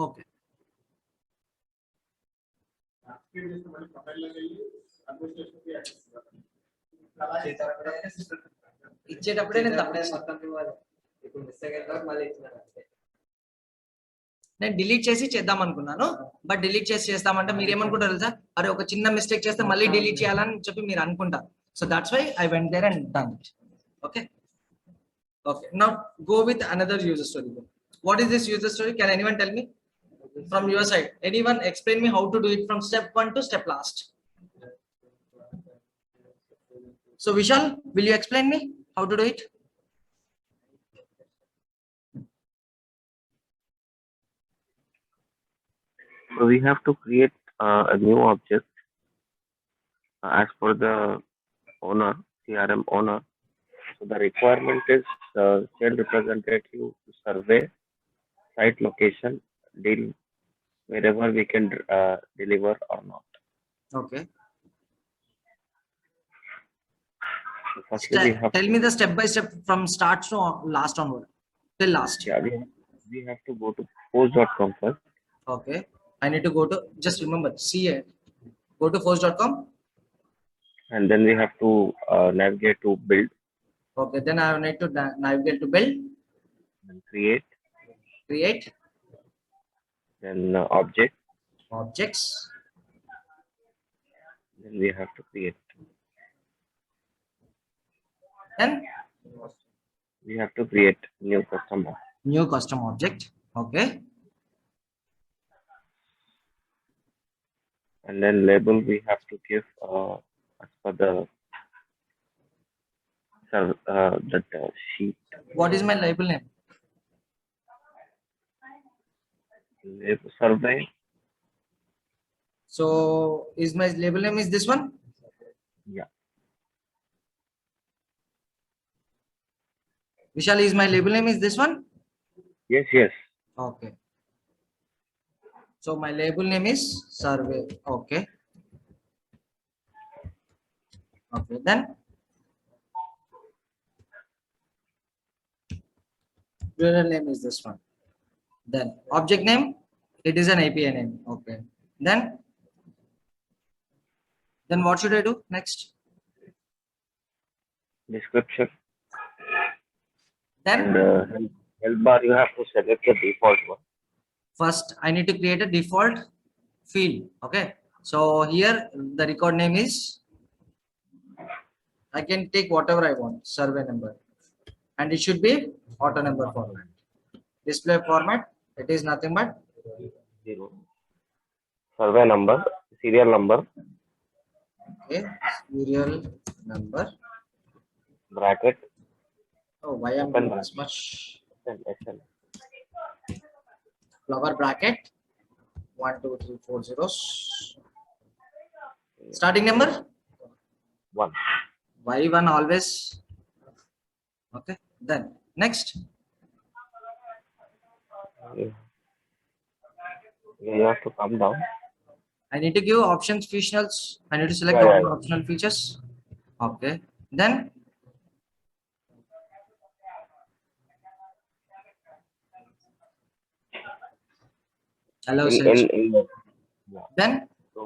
Okay. ఇచ్చేటప్పుడే నేను ఇప్పుడు miss అయ్యేదాకా మళ్ళీ ఇచ్చినాను. నేను డిలీట్ చేసి చేద్దాం అనుకున్నాను, బట్ డిలీట్ చేసి చేస్తామంటే మీరు ఏమనుకుంటారు తెలుసా, అరే ఒక చిన్న మిస్టేక్ చేస్తే మళ్ళీ డిలీట్ చేయాలని చెప్పి మీరు అనుకుంటారు. So that's why I went there and done it. Okay okay, now go with another user story. What is this user story? Can anyone tell me from your side? Anyone explain me how to do it from step 1 to step last? So Vishal, will you explain me how to do it? So we have to create a new object as per the owner, CRM owner. So the requirement is sales representative, survey, site location, deal, wherever we can deliver or not. Okay. So firstly, we have tell me the step by step from start to last onward, till last. Yeah, we have to go to force.com first. Okay, I need to go to, just remember, see it, go to force.com, and then we have to navigate to build. Okay, then I need to navigate to build and create, then objects, then we have to create, then we have to create new custom object. Okay, and then label we have to give as per the sheet. What is my label name? Survey. So is my label name is this one? Yeah. Vishal, is my label name is this one? Yes. Okay. So my label name is survey. Okay. Okay, then URL name is this one. Then object name, it is an API name. Okay. Then what should I do next? Description. Then help bar, you have to select the default one. First, I need to create a default field. Okay. So here the record name is, I can take whatever I want, survey number, and it should be auto number format. Display format, it is nothing but 0. Survey number, serial number. Okay, serial number. Bracket. Oh, why am I this much? Flower bracket. 1, 2, 3, 4 zeros. Starting number 1. Why 1 always? Okay. Then next. You have to come down. I need to give options, features. I need to select all the optional features. Okay. Then hello Salesforce. Then so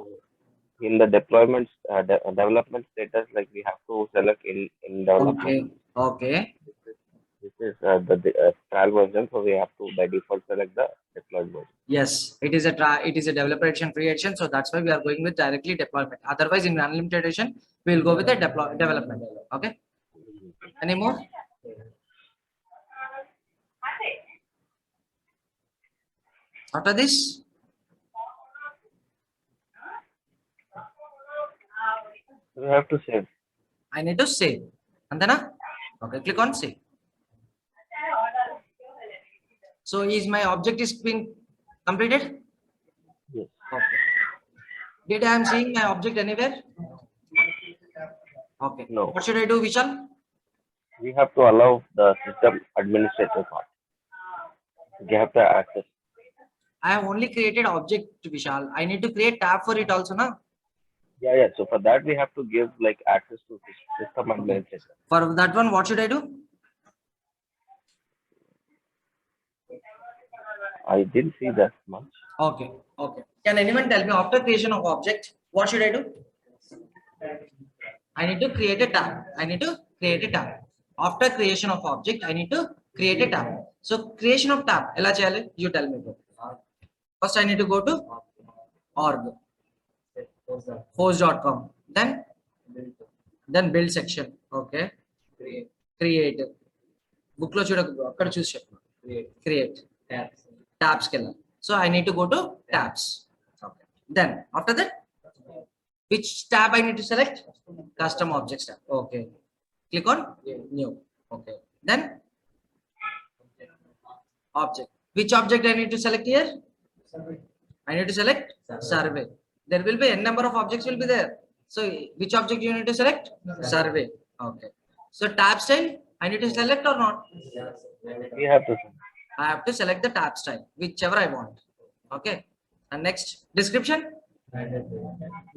in the deployment development status, like we have to select in development. Okay. This is the trial version, so we have to by default select the deployed version. Yes, it is a developer edition, free edition, so that's why we are going with directly deployment. Otherwise, in unlimited edition, we will go with the development. Okay. Any more? After this, we have to save. I need to save. And then okay, click on save. So is my object is being completed? Yes. Okay. Did I am seeing my object anywhere? Okay. No. What should I do, Vishal? We have to allow the system administrator part. You have to access. I have only created object, Vishal. I need to create tab for it also, na? Yeah. So for that we have to give like access to system administrator. For that one, what should I do? I didn't see that much. Okay. Okay. Can anyone tell me after creation of object, what should I do? I need to create a tab. I need to create a tab. After creation of object, I need to create a tab. So creation of tab, ela cheyali? You tell me. Bro. First, I need to go to org, host.com. Then build section. Okay. Create. Book lo చూడకు bro. అక్కడ చూసి చెప్పు. Create. Tabs కెళ్ళాలి. So I need to go to tabs. Okay. Then after that, which tab I need to select? Custom objects tab. Okay. Click on new. Okay. Then object. Which object I need to select here? I need to select survey. There will be n number of objects will be there. So which object you need to select? Survey. Okay. So tab style I need to select or not? We have to. I have to select the tab style, whichever I want. Okay. And next description.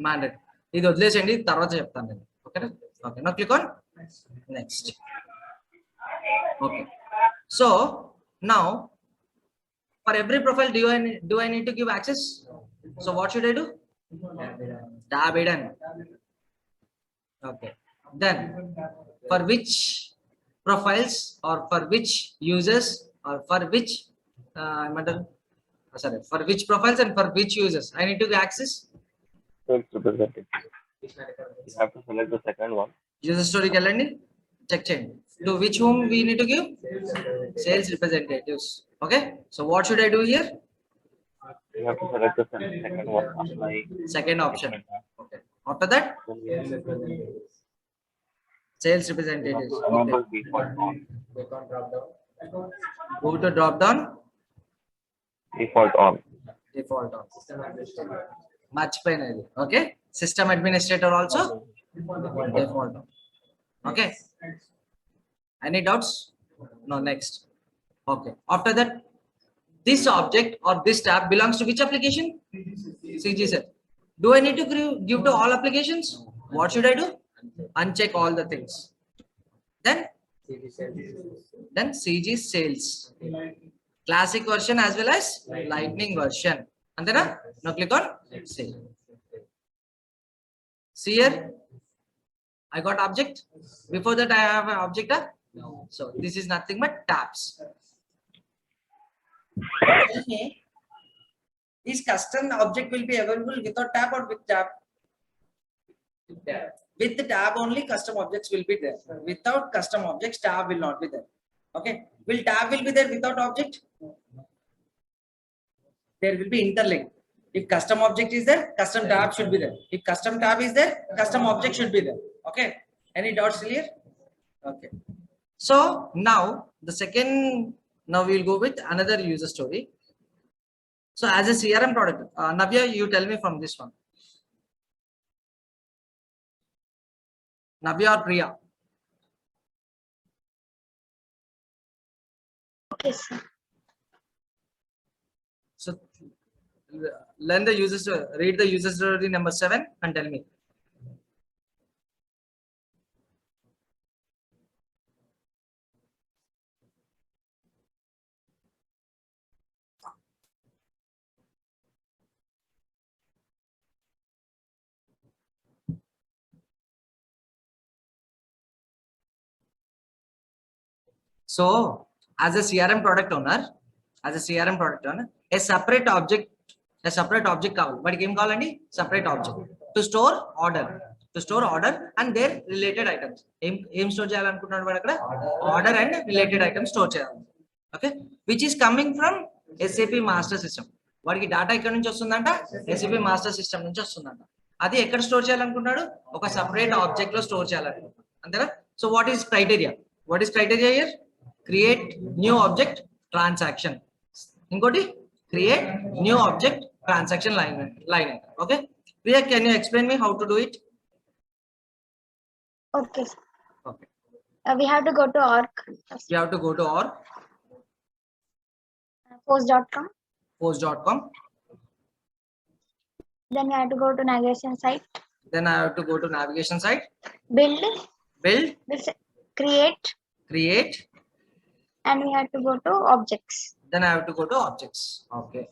Mandate. ఇది వదిలేసేయండి తర్వాత చెప్తాను నేను ఓకేనా okay now click on next okay so now for every profile do I need to give access? So what should I do? Tab hidden. Okay. Then for which profiles or for which users or for which for which profiles and for which users I need to give access? Sales representative. You have to select the second one. User story వెళ్ళండి check చేయండి. To which whom we need to give? Sales representatives. Okay. So what should I do here? You have to select the second one. Apply. Second option. Okay. After that, sales representatives. Enable Okay. default on. Go to drop down. Default on. Default on. Match panel. Okay. System administrator also. Default on. Okay. Any doubts? No. Next. Okay. After that, this object or this tab belongs to which application? CG set. Do I need to give to all applications? What should I do? Uncheck all the things. Then CG sales. Classic version as well as lightning version. And then now click on save. See here, I got object. Before that, I have an object. So this is nothing but tabs. This custom object will be available without tab or with tab? With the tab only, custom objects will be there. Without custom objects, tab will not be there. Okay. Will tab will be there without object? There will be interlink. If custom object is there, custom tab should be there. If custom tab is there, custom object should be there. Okay. Any doubts clear? Okay. So now the second, now we will go with another user story. So as a CRM product, Navya, you tell me from this one. Navya or Priya? Okay, sir. So learn the user story, read the user story number 7 and tell me. So as a CRM product owner, a separate object కావాలి వాడికి ఏం కావాలండి separate object to store order and their related items ఏం store చేయాలనుకుంటున్నాడు వాడు అక్కడ order and related items స్టోర్ చేయాలి okay which is coming from SAP master system వాడికి డేటా ఎక్కడ నుంచి వస్తుందంట SAP మాస్టర్ సిస్టమ్ నుంచి వస్తుందంట అది ఎక్కడ స్టోర్ చేయాలనుకుంటున్నాడు ఒక సెపరేట్ ఆబ్జెక్ట్ లో స్టోర్ చేయాలనుకుంటున్నాడు అంతేనా so what is criteria here create new object transaction ingoti create new object transaction line item. Okay Priya, can you explain me how to do it? Okay. Okay, We have to go to org. you have to go to org post.com. Then you have to go to navigation site. Then I have to go to navigation site. Build. This Create. Create. And we have to go to objects. Then I have to go to objects. Okay.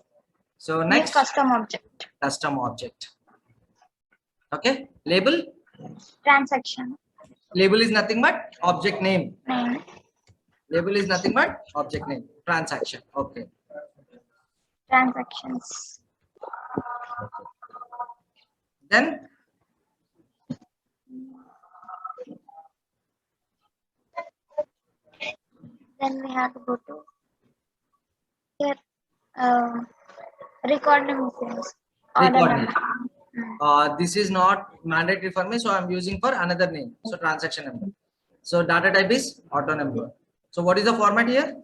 So New next, custom object. custom object. Okay. Label. Transaction Label is nothing but object name. name. Label is nothing but object name. Transaction. Okay. Transactions. Then Then we have to go to here. Record name fields. Order record number. name. This is not mandatory for me, so I'm using for another name. So transaction number. So data type is auto number. So what is the format here?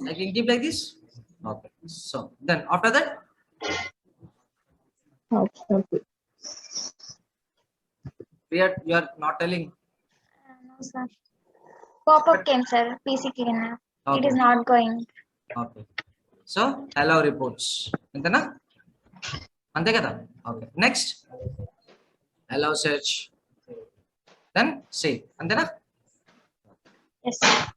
I can keep like this. Okay. So then after that, Okay. you are not telling. No, sir. Pop-up came, sir. PC cleaner. It Okay. is not going. Okay. So hello reports. Antena? Ante kada? Okay. Next. Hello search. Then save. Antena? Yes, sir.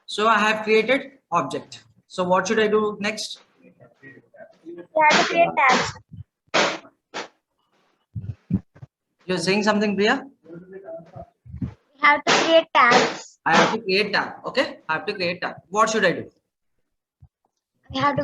So I have created object. So what should I do next? We have to create tabs. You're saying something, Priya? We have to create tabs. I have to create tab. Okay. I have to create tab. What should I do? We have to go